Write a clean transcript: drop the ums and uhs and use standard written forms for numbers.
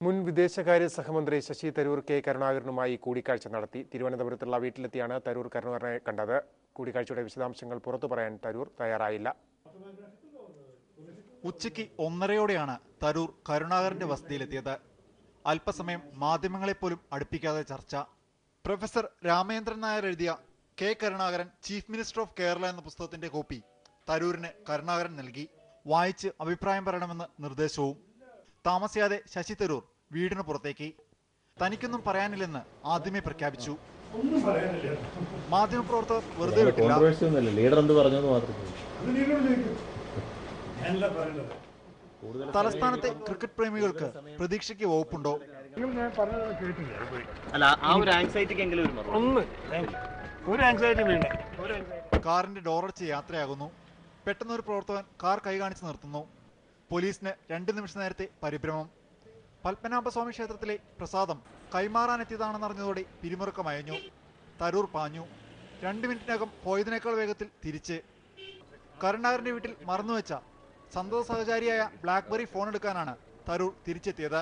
മുൻ വിദേശകാര്യ സഹമന്ത്രി ശശി തരൂർ കെ കരുണാകരനുമായി കൂടിക്കാഴ്ച നടത്തി. തിരുവനന്തപുരത്തുള്ള വീട്ടിലെത്തിയാണ് തരൂർ കരുണാകരനെ കണ്ടത്. കൂടിക്കാഴ്ചയുടെ വിശദാംശങ്ങൾ പുറത്തു പറയാൻ തരൂർ തയ്യാറായില്ല. ഉച്ചയ്ക്ക് 1:30 തരൂർ കരുണാകരന്റെ വസതിയിലെത്തിയത്. അല്പസമയം മാധ്യമങ്ങളെപ്പോലും അടുപ്പിക്കാതെ ചർച്ച. പ്രൊഫസർ രാമേന്ദ്രൻ നായർ എഴുതിയ K Karunakaran chief minister of Kerala എന്ന പുസ്തകത്തിന്റെ കോപ്പി തരൂരിന് കരുണാകരൻ നൽകി. വായിച്ച് അഭിപ്രായം പറയണമെന്ന് നിർദ്ദേശവും. താമസിയാതെ ശശി തരൂർ വീടിന് പുറത്തേക്ക്. തനിക്കൊന്നും പറയാനില്ലെന്ന് ആദ്യമേ പ്രഖ്യാപിച്ചു. മാധ്യമപ്രവർത്തകർ വെറുതെ വിട്ടില്ല. തലസ്ഥാനത്തെ ക്രിക്കറ്റ് പ്രേമികൾക്ക് പ്രതീക്ഷയ്ക്ക് വകുപ്പുണ്ടോ? കാറിന്റെ ഡോറടച്ച് യാത്രയാകുന്നു. പെട്ടെന്നൊരു പ്രവർത്തകൻ കാർ കൈകാണിച്ച് നിർത്തുന്നു. പോലീസിന് 2 നിമിഷ നേരത്തെ പരിഭ്രമം. പത്മനാഭസ്വാമി ക്ഷേത്രത്തിലെ പ്രസാദം കൈമാറാനെത്തിയതാണെന്നറിഞ്ഞതോടെ പിരിമുറുക്കമയഞ്ഞു. തരൂർ പാഞ്ഞു. 2 മിനിറ്റിനകം പോയതിനേക്കാൾ വേഗത്തിൽ തിരിച്ച്. കരുണാകരന്റെ വീട്ടിൽ മറന്നുവെച്ച സന്തത സഹചാരിയായ ബ്ലാക്ക്ബെറി ഫോൺ എടുക്കാനാണ് തരൂർ തിരിച്ചെത്തിയത്.